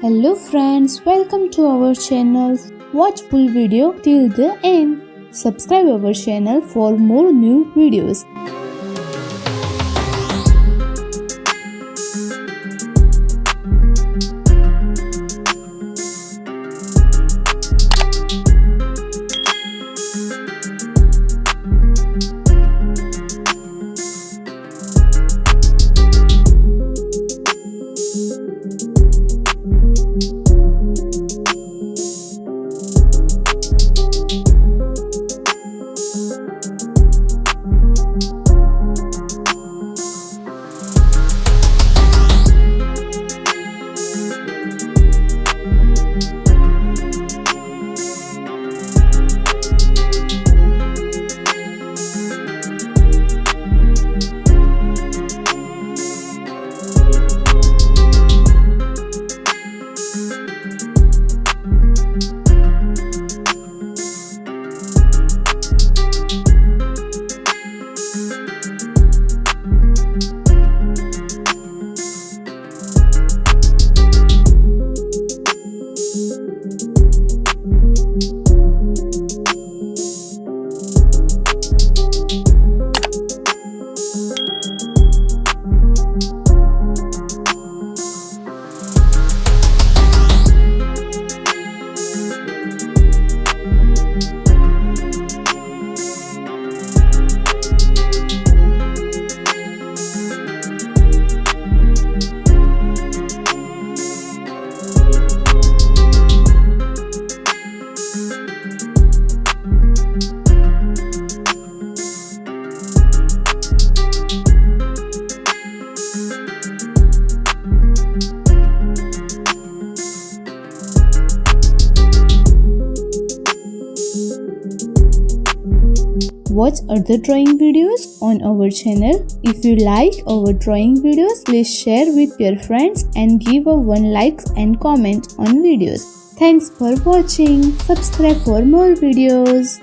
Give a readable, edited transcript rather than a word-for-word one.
Hello friends, welcome to our channel. Watch full video till the end. Subscribe our channel for more new videos. Watch other drawing videos on our channel. If you like our drawing videos, please share with your friends and give a 1 like and comment on videos. Thanks for watching. Subscribe for more videos.